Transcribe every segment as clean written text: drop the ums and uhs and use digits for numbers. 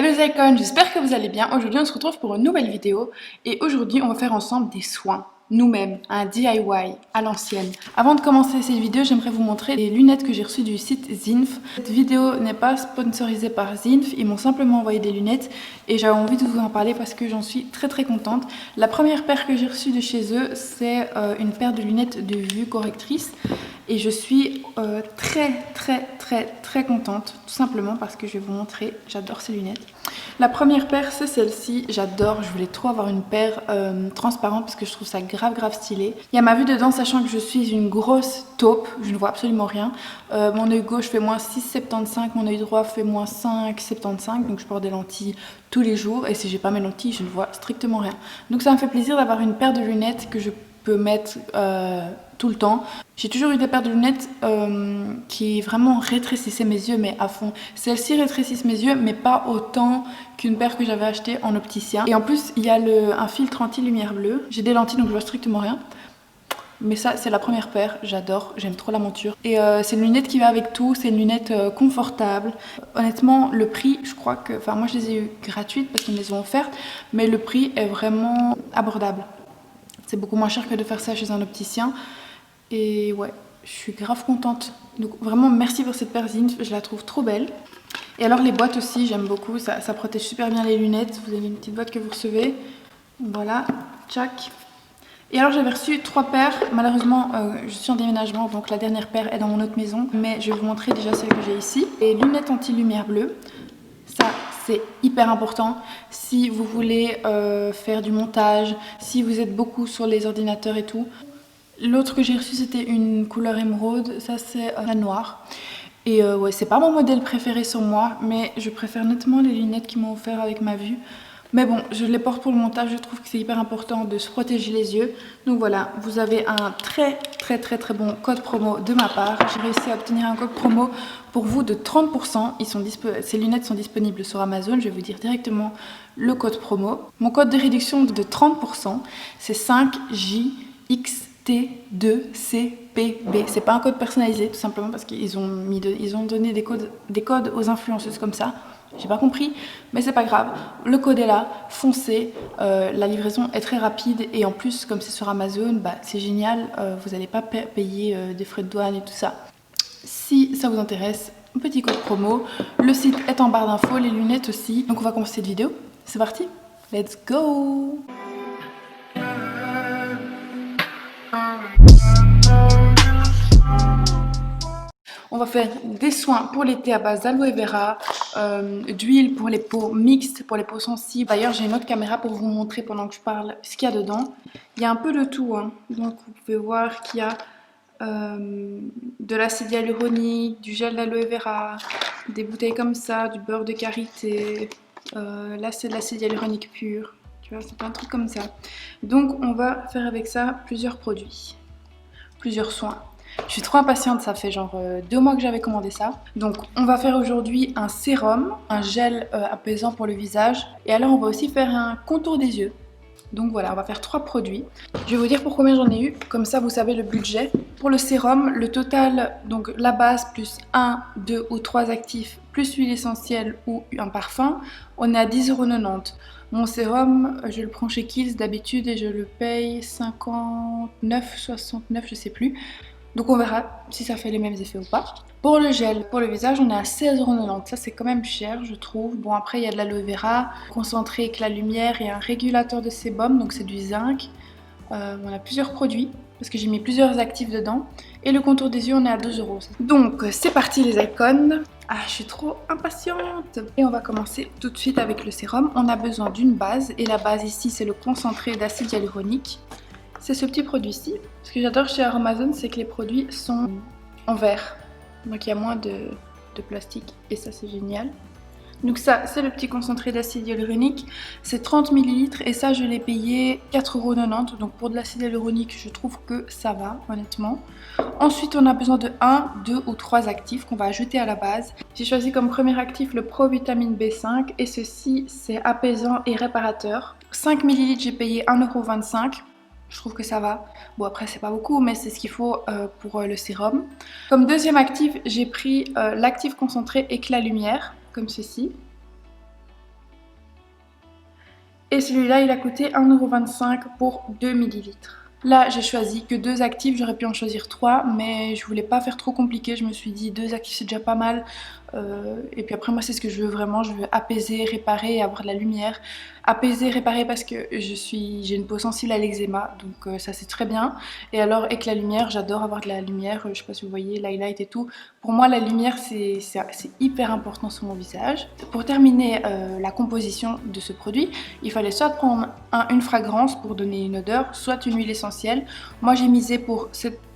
Hello les icônes, j'espère que vous allez bien. Aujourd'hui on se retrouve pour une nouvelle vidéo et aujourd'hui on va faire ensemble des soins, nous-mêmes, un DIY à l'ancienne. Avant de commencer cette vidéo, j'aimerais vous montrer les lunettes que j'ai reçues du site Zinf. Cette vidéo n'est pas sponsorisée par Zinf, ils m'ont simplement envoyé des lunettes et j'avais envie de vous en parler parce que j'en suis très contente. La première paire que j'ai reçue de chez eux, c'est une paire de lunettes de vue correctrice. Et je suis très contente, tout simplement parce que je vais vous montrer, j'adore ces lunettes. La première paire, c'est celle-ci, j'adore, je voulais trop avoir une paire transparente parce que je trouve ça grave stylé. Il y a ma vue dedans, sachant que je suis une grosse taupe, je ne vois absolument rien. Mon œil gauche fait moins 6,75, mon œil droit fait moins 5,75, donc je porte des lentilles tous les jours. Et si j'ai pas mes lentilles, je ne vois strictement rien. Donc ça me fait plaisir d'avoir une paire de lunettes que je peux mettre tout le temps. J'ai toujours eu des paires de lunettes qui vraiment rétrécissaient mes yeux, mais à fond. Celles-ci rétrécissent mes yeux, mais pas autant qu'une paire que j'avais achetée en opticien. Et en plus, il y a un filtre anti-lumière bleue. J'ai des lentilles, donc je vois strictement rien. Mais ça, c'est la première paire, j'adore, j'aime trop la monture. Et c'est une lunette qui va avec tout, c'est une lunette confortable. Honnêtement, le prix, je crois que... Enfin, moi, je les ai eues gratuites parce qu'ils me les ont offertes, mais le prix est vraiment abordable. C'est beaucoup moins cher que de faire ça chez un opticien. Et ouais, je suis grave contente. Donc vraiment, merci pour cette paire Zinf, je la trouve trop belle. Et alors les boîtes aussi, j'aime beaucoup, ça protège super bien les lunettes. Vous avez une petite boîte que vous recevez. Voilà, tchac. Et alors j'avais reçu 3 paires, malheureusement je suis en déménagement donc la dernière paire est dans mon autre maison, mais je vais vous montrer déjà celle que j'ai ici. Les lunettes anti-lumière bleue, ça c'est hyper important si vous voulez faire du montage, si vous êtes beaucoup sur les ordinateurs et tout. L'autre que j'ai reçu c'était une couleur émeraude, ça c'est la noire. Et ouais, c'est pas mon modèle préféré sur moi, mais je préfère nettement les lunettes qu'ils m'ont offert avec ma vue. Mais bon, je les porte pour le montage, je trouve que c'est hyper important de se protéger les yeux. Donc voilà, vous avez un très bon code promo de ma part. J'ai réussi à obtenir un code promo pour vous de 30%. Ces lunettes sont disponibles sur Amazon, je vais vous dire directement le code promo. Mon code de réduction de 30%, c'est 5JXT2CPB. C'est pas un code personnalisé, tout simplement parce qu'ils ont donné des codes aux influenceuses comme ça. J'ai pas compris, mais c'est pas grave. Le code est là, foncez. La livraison est très rapide et en plus, comme c'est sur Amazon, bah, c'est génial. Vous n'allez pas payer des frais de douane et tout ça. Si ça vous intéresse, petit code promo. Le site est en barre d'infos, les lunettes aussi. Donc on va commencer cette vidéo. C'est parti, let's go! On va faire des soins pour l'été à base d'aloe vera, d'huile pour les peaux mixtes, pour les peaux sensibles. D'ailleurs, j'ai une autre caméra pour vous montrer pendant que je parle ce qu'il y a dedans. Il y a un peu de tout, hein. Donc vous pouvez voir qu'il y a de l'acide hyaluronique, du gel d'aloe vera, des bouteilles comme ça, du beurre de karité. Là, c'est de l'acide hyaluronique pur. Tu vois, c'est plein de trucs comme ça. Donc on va faire avec ça plusieurs produits, plusieurs soins. Je suis trop impatiente, ça fait genre 2 mois que j'avais commandé ça. Donc on va faire aujourd'hui un sérum, un gel apaisant pour le visage. Et alors on va aussi faire un contour des yeux. Donc voilà, on va faire 3 produits. Je vais vous dire pour combien j'en ai eu, comme ça vous savez le budget. Pour le sérum, le total, donc la base plus 1, 2 ou 3 actifs, plus huile essentielle ou un parfum, on est à 10,90 €. Mon sérum, je le prends chez Kiehl's d'habitude et je le paye 59,69 €, je sais plus. Donc on verra si ça fait les mêmes effets ou pas. Pour le gel, pour le visage, on est à 16,90 €. Ça c'est quand même cher je trouve. Bon après il y a de l'aloe vera, concentré avec la lumière et un régulateur de sébum, donc c'est du zinc. On a plusieurs produits parce que j'ai mis plusieurs actifs dedans. Et le contour des yeux on est à 2 €. Donc c'est parti les icônes. Ah je suis trop impatiente. Et on va commencer tout de suite avec le sérum. On a besoin d'une base et la base ici c'est le concentré d'acide hyaluronique. C'est ce petit produit-ci. Ce que j'adore chez Amazon, c'est que les produits sont en verre. Donc il y a moins de plastique et ça c'est génial. Donc ça, c'est le petit concentré d'acide hyaluronique. C'est 30 ml et ça je l'ai payé 4,90 €. Donc pour de l'acide hyaluronique, je trouve que ça va, honnêtement. Ensuite, on a besoin de 1, 2 ou 3 actifs qu'on va ajouter à la base. J'ai choisi comme premier actif le Pro Vitamine B5 et ceci, c'est apaisant et réparateur. 5 ml, j'ai payé 1,25 €. Je trouve que ça va. Bon après c'est pas beaucoup mais c'est ce qu'il faut pour le sérum. Comme deuxième actif j'ai pris l'actif concentré éclat lumière comme ceci. Et celui-là, il a coûté 1,25 € pour 2 ml. Là, j'ai choisi que 2 actifs, j'aurais pu en choisir 3, mais je voulais pas faire trop compliqué. Je me suis dit 2 actifs c'est déjà pas mal. Et puis après, moi, c'est ce que je veux vraiment. Je veux apaiser, réparer et avoir de la lumière. Apaiser, réparer parce que j'ai une peau sensible à l'eczéma, donc ça c'est très bien. Et alors, avec la lumière, j'adore avoir de la lumière. Je sais pas si vous voyez, l'highlight et tout. Pour moi, la lumière, c'est hyper important sur mon visage. Pour terminer la composition de ce produit, il fallait soit prendre une fragrance pour donner une odeur, soit une huile essentielle. Moi, j'ai misé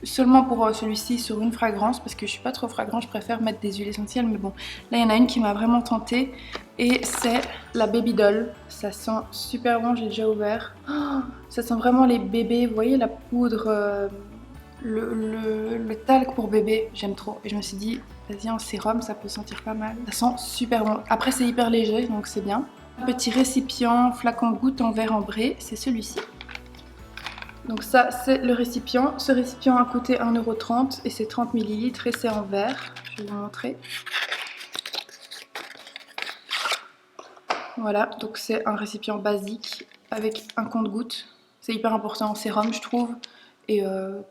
seulement pour celui-ci sur une fragrance parce que je suis pas trop fragrante, je préfère mettre des huiles essentielles, mais bon, là il y en a une qui m'a vraiment tentée et c'est la Baby Doll. Ça sent super bon, j'ai déjà ouvert. Oh, ça sent vraiment les bébés, vous voyez la poudre, le talc pour bébé, j'aime trop. Et je me suis dit, vas-y en sérum, ça peut sentir pas mal. Ça sent super bon. Après c'est hyper léger, donc c'est bien. Petit récipient flacon goutte en verre ambré, c'est celui-ci. Donc ça c'est le récipient. Ce récipient a coûté 1,30 € et c'est 30 ml et c'est en verre. Je vais vous montrer. Voilà, donc c'est un récipient basique avec un compte-gouttes. C'est hyper important en sérum je trouve. Et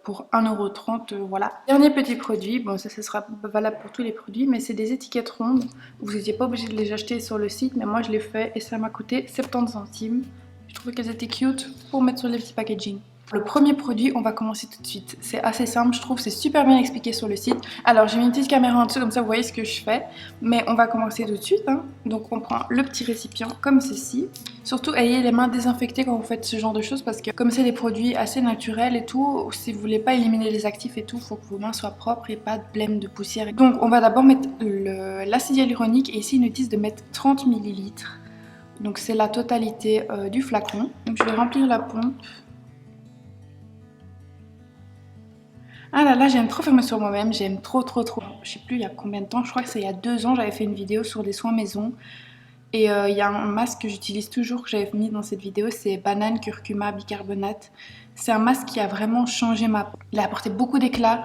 pour 1,30 €, voilà. Dernier petit produit, bon ça sera valable pour tous les produits, mais c'est des étiquettes rondes. Vous n'étiez pas obligé de les acheter sur le site, mais moi je l'ai fait et ça m'a coûté 70 centimes. Je trouvais qu'elles étaient cute pour mettre sur les petits packaging. Le premier produit, on va commencer tout de suite. C'est assez simple, je trouve, c'est super bien expliqué sur le site. Alors j'ai mis une petite caméra en dessous, comme ça vous voyez ce que je fais. Mais on va commencer tout de suite, hein. Donc on prend le petit récipient comme ceci. Surtout ayez les mains désinfectées quand vous faites ce genre de choses parce que comme c'est des produits assez naturels et tout, si vous voulez pas éliminer les actifs et tout, il faut que vos mains soient propres et pas de blême de poussière. Donc on va d'abord mettre l'acide hyaluronique et ici ils nous disent de mettre 30 ml. Donc c'est la totalité du flacon. Donc je vais remplir la pompe. Ah là là, j'aime trop faire mes sur moi-même, j'aime trop. Je sais plus il y a combien de temps, je crois que c'est il y a 2 ans, j'avais fait une vidéo sur des soins maison. Et il y a un masque que j'utilise toujours, que j'avais mis dans cette vidéo, c'est banane, curcuma, bicarbonate. C'est un masque qui a vraiment changé ma peau. Il a apporté beaucoup d'éclat,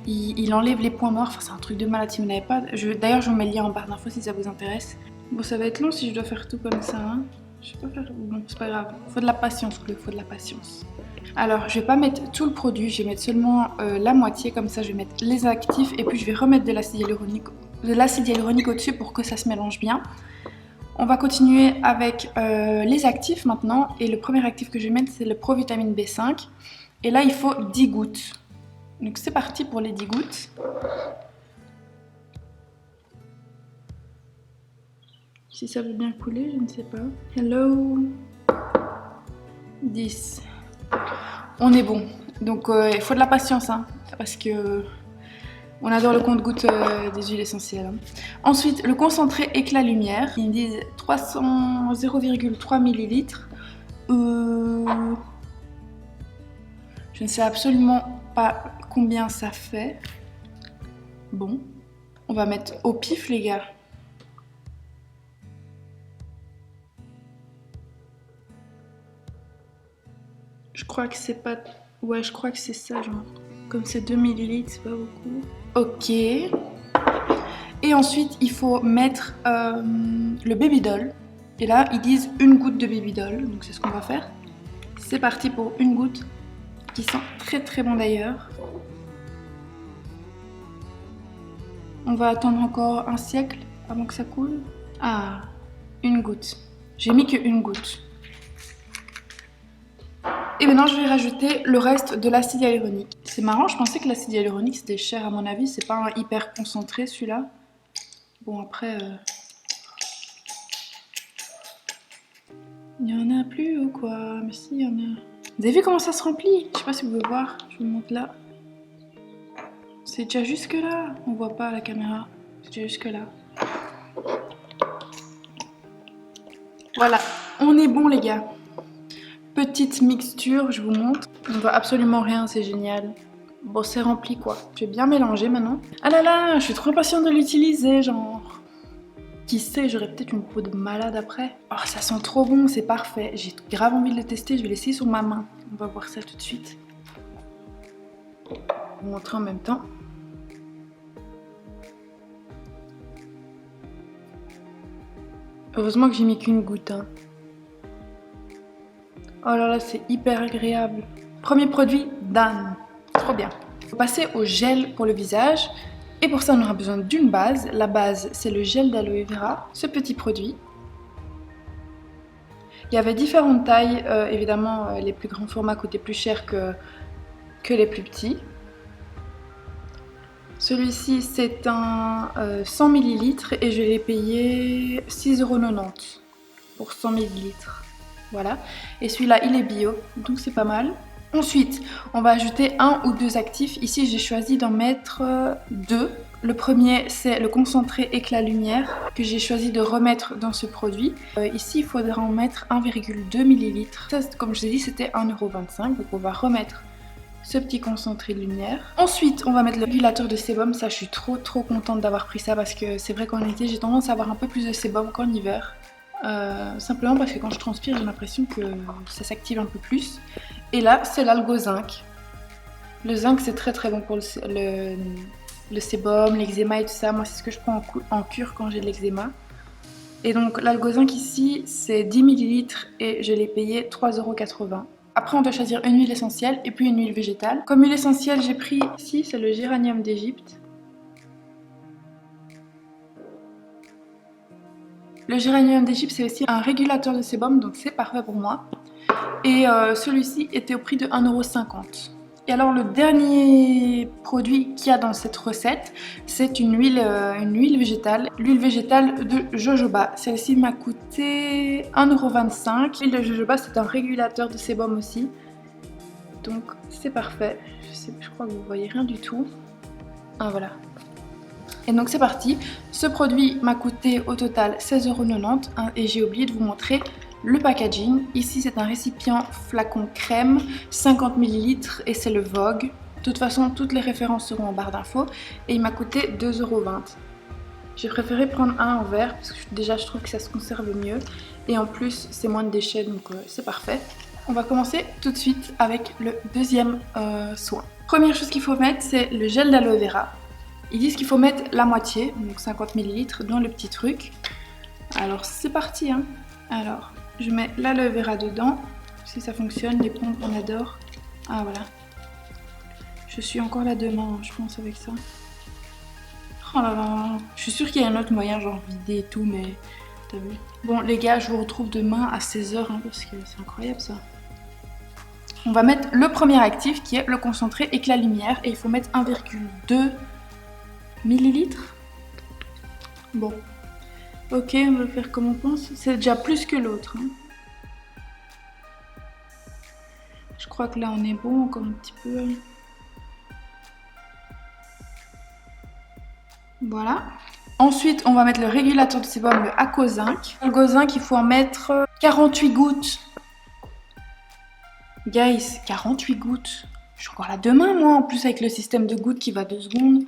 il enlève les points noirs, enfin c'est un truc de malade si vous n'avez pas. D'ailleurs je vous mets le lien en barre d'infos si ça vous intéresse. Bon ça va être long si je dois faire tout comme ça, hein. Je sais pas faire... Bon c'est pas grave, faut de la patience, il faut de la patience. Alors je vais pas mettre tout le produit, je vais mettre seulement la moitié, comme ça je vais mettre les actifs et puis je vais remettre de l'acide hyaluronique au-dessus pour que ça se mélange bien. On va continuer avec les actifs maintenant et le premier actif que je vais mettre c'est le Provitamine B5 et là il faut 10 gouttes. Donc c'est parti pour les 10 gouttes. Si ça veut bien couler, je ne sais pas. Hello. 10. On est bon. Donc il faut de la patience hein, parce que on adore le compte-gouttes des huiles essentielles. Ensuite, le concentré éclat lumière. Ils me disent 0,3 ml. Je ne sais absolument pas combien ça fait. Bon, on va mettre au pif les gars. Je crois que c'est pas... Ouais, je crois que c'est ça, genre. Comme c'est 2 ml, c'est pas beaucoup. Ok. Et ensuite, il faut mettre le Baby Doll. Et là, ils disent une goutte de Baby Doll. Donc c'est ce qu'on va faire. C'est parti pour une goutte. Qui sent très bon d'ailleurs. On va attendre encore un siècle avant que ça coule. Ah, une goutte. J'ai mis que une goutte. Et maintenant je vais rajouter le reste de l'acide hyaluronique. C'est marrant, je pensais que l'acide hyaluronique c'était cher à mon avis, c'est pas un hyper concentré celui-là. Bon après... Il y en a plus ou quoi? Mais si, il y en a. Vous avez vu comment ça se remplit? Je sais pas si vous pouvez voir, je vous montre là. C'est déjà jusque là, on voit pas à la caméra. C'est déjà jusque là. Voilà, on est bon les gars. Petite mixture, je vous montre. On ne voit absolument rien, c'est génial. Bon, c'est rempli quoi. Je vais bien mélanger maintenant. Ah là là, je suis trop impatiente de l'utiliser, genre. Qui sait, j'aurais peut-être une peau de malade après. Oh, ça sent trop bon, c'est parfait. J'ai grave envie de le tester, je vais l'essayer sur ma main. On va voir ça tout de suite. Je vais vous montrer en même temps. Heureusement que j'ai mis qu'une goutte, hein. Oh là là, c'est hyper agréable. Premier produit, Dan. Trop bien. On va passer au gel pour le visage. Et pour ça, on aura besoin d'une base. La base, c'est le gel d'aloe vera. Ce petit produit. Il y avait différentes tailles. Évidemment, les plus grands formats coûtaient plus cher que les plus petits. Celui-ci, c'est un 100 ml et je l'ai payé 6,90 € pour 100 ml. Voilà. Et celui-là, il est bio, donc c'est pas mal. Ensuite, on va ajouter 1 ou 2 actifs. Ici, j'ai choisi d'en mettre 2. Le premier, c'est le concentré éclat lumière que j'ai choisi de remettre dans ce produit. Ici, il faudra en mettre 1,2 ml. Ça, comme je vous ai dit, c'était 1,25 €. Donc, on va remettre ce petit concentré de lumière. Ensuite, on va mettre le régulateur de sébum. Ça, je suis trop contente d'avoir pris ça parce que c'est vrai qu'en été, j'ai tendance à avoir un peu plus de sébum qu'en hiver. Simplement parce que quand je transpire, j'ai l'impression que ça s'active un peu plus. Et là, c'est l'algo-zinc. Le zinc, c'est très bon pour le sébum, l'eczéma et tout ça. Moi, c'est ce que je prends en cure quand j'ai de l'eczéma. Et donc, l'algo-zinc ici, c'est 10 ml et je l'ai payé 3,80 €. Après, on doit choisir une huile essentielle et puis une huile végétale. Comme huile essentielle, j'ai pris ici, c'est le géranium d'Égypte. Le géranium d'Égypte, c'est aussi un régulateur de sébum, donc c'est parfait pour moi. Et celui-ci était au prix de 1,50 €. Et alors, le dernier produit qu'il y a dans cette recette, c'est une huile végétale. L'huile végétale de jojoba. Celle-ci m'a coûté 1,25 €. L'huile de jojoba, c'est un régulateur de sébum aussi. Donc, c'est parfait. Je crois que vous voyez rien du tout. Ah, voilà. Et donc, c'est parti. Ce produit m'a coûté au total 16,90 € et j'ai oublié de vous montrer le packaging. Ici, c'est un récipient flacon crème, 50 ml et c'est le Vogue. De toute façon, toutes les références seront en barre d'infos et il m'a coûté 2,20 €. J'ai préféré prendre un en verre parce que déjà, je trouve que ça se conserve mieux et en plus, c'est moins de déchets, donc c'est parfait. On va commencer tout de suite avec le deuxième soin. Première chose qu'il faut mettre, c'est le gel d'aloe vera. Ils disent qu'il faut mettre la moitié, donc 50 ml dans le petit truc. Alors, c'est parti, hein. Alors, je mets l'aloe vera dedans. Si ça fonctionne, les pompes, on adore. Ah, voilà. Je suis encore là demain, je pense, avec ça. Oh là là. Je suis sûre qu'il y a un autre moyen, genre vider et tout, mais t'as vu. Bon, les gars, je vous retrouve demain à 16 h, hein, parce que c'est incroyable, ça. On va mettre le premier actif, qui est le concentré éclat lumière. Et il faut mettre 1,2 ml. Bon. Ok, on va faire comme on pense. C'est déjà plus que l'autre, hein. Je crois que là on est bon, encore un petit peu. Voilà. Ensuite, on va mettre le régulateur de sébum, le Algo-Zinc. Algo-Zinc, il faut en mettre 48 gouttes. Guys, 48 gouttes. Je suis encore là demain, moi, en plus avec le système de gouttes qui va 2 secondes.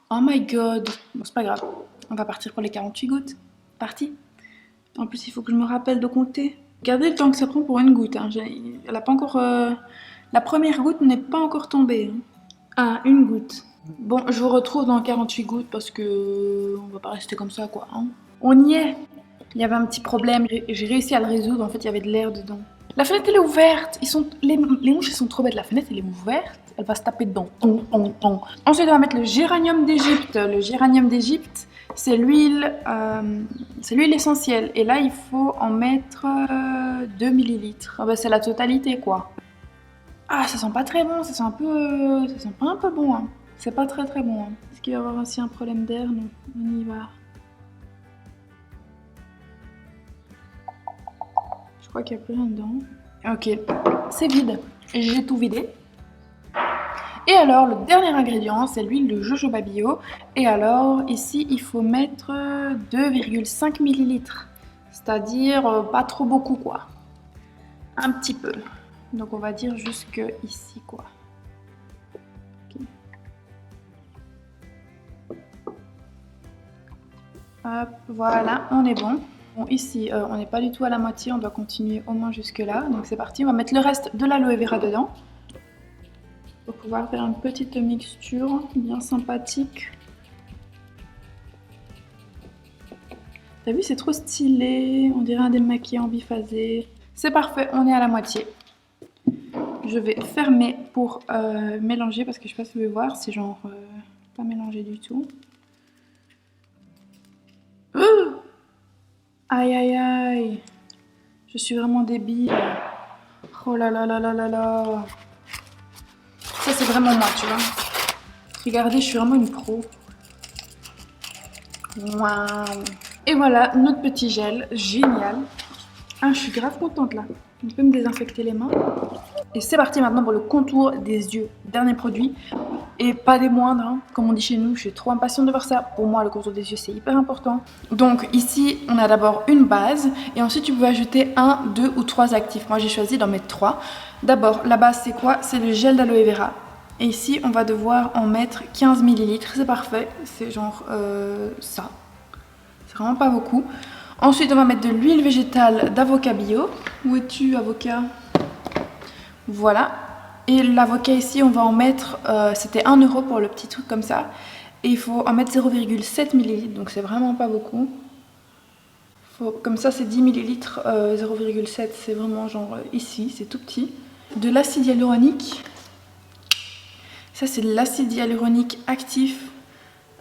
Oh my god. Bon, c'est pas grave. On va partir pour les 48 gouttes. Parti. En plus, il faut que je me rappelle de compter. Regardez le temps que ça prend pour une goutte, hein. Elle a pas encore... La première goutte n'est pas encore tombée, hein. Ah, une goutte. Bon, je vous retrouve dans 48 gouttes parce que on va pas rester comme ça, quoi, hein. On y est. Il y avait un petit problème. J'ai réussi à le résoudre. En fait, il y avait de l'air dedans. La fenêtre, elle est ouverte. Les mouches, elles sont trop bêtes. La fenêtre, elle est ouverte. Elle va se taper dedans. Ensuite, on va mettre le géranium d'Égypte. Le géranium d'Égypte, c'est l'huile essentielle. Et là, il faut en mettre 2 ml. Ah bah, c'est la totalité, quoi. Ah, ça sent pas très bon. Ça sent pas un peu bon, hein. C'est pas très bon, hein. Est-ce qu'il va y avoir aussi un problème d'air? Non, on y va. Je crois qu'il n'y a plus rien dedans. Ok, c'est vide. J'ai tout vidé. Et alors, le dernier ingrédient, c'est l'huile de jojoba bio. Et alors, ici, il faut mettre 2,5 ml. C'est-à-dire pas trop beaucoup, quoi. Un petit peu. Donc, on va dire jusque ici, quoi. Okay. Hop, voilà, on est bon. Bon, ici, on n'est pas du tout à la moitié, on doit continuer au moins jusque là. Donc c'est parti, on va mettre le reste de l'aloe vera dedans. Pour pouvoir faire une petite mixture bien sympathique. T'as vu, c'est trop stylé, on dirait un démaquillant biphasé. C'est parfait, on est à la moitié. Je vais fermer pour mélanger parce que je sais pas si vous pouvez voir, c'est genre pas mélangé du tout. Aïe aïe aïe, je suis vraiment débile. Oh là là là là là là. Ça c'est vraiment moi, tu vois. Regardez, je suis vraiment une pro. Waouh. Et voilà notre petit gel, génial. Ah, je suis grave contente là. On peut me désinfecter les mains. Et c'est parti maintenant pour le contour des yeux. Dernier produit. Et pas des moindres, hein. Comme on dit chez nous, je suis trop impatiente de voir ça. Pour moi, le contour des yeux, c'est hyper important. Donc ici, on a d'abord une base. Et ensuite, tu peux ajouter 1, 2 ou 3 actifs. Moi, j'ai choisi d'en mettre 3. D'abord, la base, c'est quoi? C'est le gel d'aloe vera. Et ici, on va devoir en mettre 15 ml. C'est parfait. C'est genre ça. C'est vraiment pas beaucoup. Ensuite, on va mettre de l'huile végétale d'avocat bio. Où es-tu, avocat? Voilà. Et l'avocat ici, on va en mettre, c'était 1 € pour le petit truc comme ça. Et il faut en mettre 0,7 ml, donc c'est vraiment pas beaucoup. Comme ça, c'est 10 ml, 0,7, c'est vraiment genre ici, c'est tout petit. De l'acide hyaluronique. Ça, c'est de l'acide hyaluronique actif.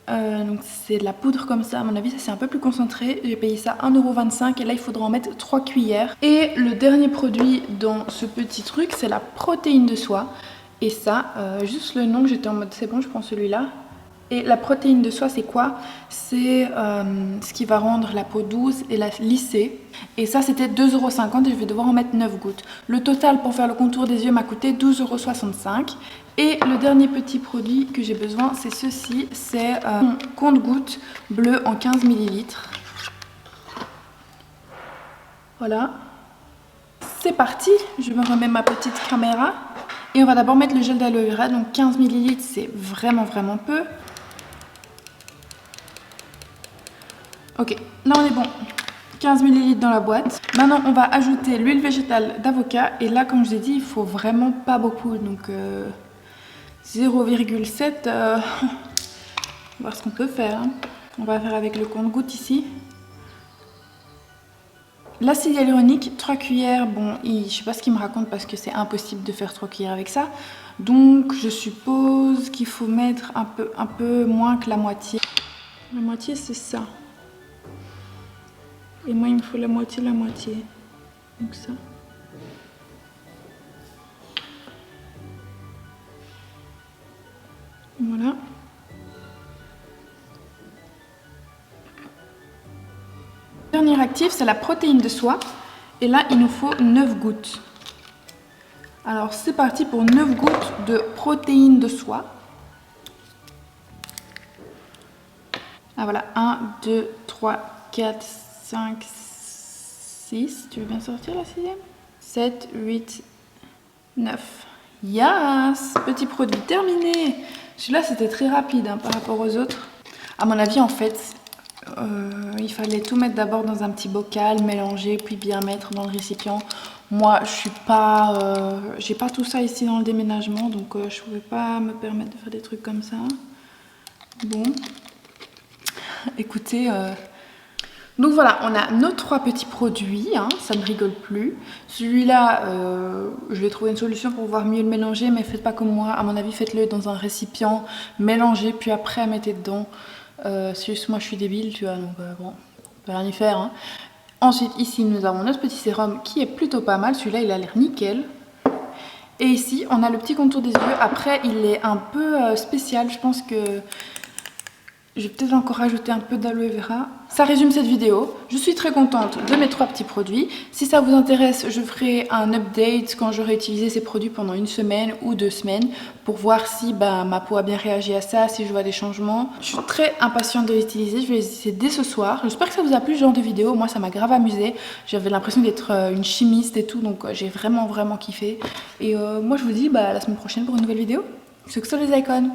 Donc c'est de la poudre comme ça, à mon avis ça c'est un peu plus concentré. J'ai payé ça 1,25 € et là il faudra en mettre 3 cuillères. Et le dernier produit dans ce petit truc, c'est la protéine de soie. Et ça, juste le nom, j'étais en mode c'est bon, je prends celui-là. Et la protéine de soie, c'est quoi? C'est ce qui va rendre la peau douce et la lisser. Et ça, c'était 2,50 € et je vais devoir en mettre 9 gouttes. Le total pour faire le contour des yeux m'a coûté 12,65 €. Et le dernier petit produit que j'ai besoin, c'est ceci. C'est un compte-gouttes bleu en 15 ml. Voilà. C'est parti. Je me remets ma petite caméra. Et on va d'abord mettre le gel d'aloe vera. Donc 15 ml, c'est vraiment peu. Ok, là on est bon. 15 ml dans la boîte. Maintenant on va ajouter l'huile végétale d'avocat. Et là comme je vous ai dit, il faut vraiment pas beaucoup. Donc 0,7. On va voir ce qu'on peut faire. Hein. On va faire avec le compte-gouttes ici. L'acide hyaluronique, 3 cuillères. Bon, je sais pas ce qu'il me raconte parce que c'est impossible de faire 3 cuillères avec ça. Donc je suppose qu'il faut mettre un peu moins que la moitié. La moitié c'est ça. Et moi, il me faut la moitié. Donc ça. Voilà. Dernier actif, c'est la protéine de soie. Et là, il nous faut 9 gouttes. Alors, c'est parti pour 9 gouttes de protéine de soie. Ah voilà, 1, 2, 3, 4, 5, 6, tu veux bien sortir la 6e? 7, 8, 9. Yes! Petit produit terminé! Celui-là c'était très rapide hein, par rapport aux autres. À mon avis en fait, il fallait tout mettre d'abord dans un petit bocal, mélanger, puis bien mettre dans le récipient. Moi je suis pas, j'ai pas tout ça ici dans le déménagement, donc je pouvais pas me permettre de faire des trucs comme ça. Bon, écoutez... Donc voilà, on a nos 3 petits produits, hein, ça ne rigole plus. Celui-là, je vais trouver une solution pour pouvoir mieux le mélanger, mais faites pas comme moi. À mon avis, faites-le dans un récipient, mélangez, puis après mettez dedans. C'est juste moi, je suis débile, tu vois, donc bon, on peut rien y faire. Hein. Ensuite, ici, nous avons notre petit sérum qui est plutôt pas mal. Celui-là, il a l'air nickel. Et ici, on a le petit contour des yeux. Après, il est un peu spécial, je pense que... Je vais peut-être encore rajouter un peu d'aloe vera. Ça résume cette vidéo. Je suis très contente de mes 3 petits produits. Si ça vous intéresse, je ferai un update quand j'aurai utilisé ces produits pendant 1 semaine ou 2 semaines pour voir si ma peau a bien réagi à ça, si je vois des changements. Je suis très impatiente de les utiliser. Je vais les utiliser dès ce soir. J'espère que ça vous a plu ce genre de vidéo. Moi, ça m'a grave amusé. J'avais l'impression d'être une chimiste et tout. Donc, j'ai vraiment kiffé. Et moi, je vous dis à la semaine prochaine pour une nouvelle vidéo. C'est que ça les icônes.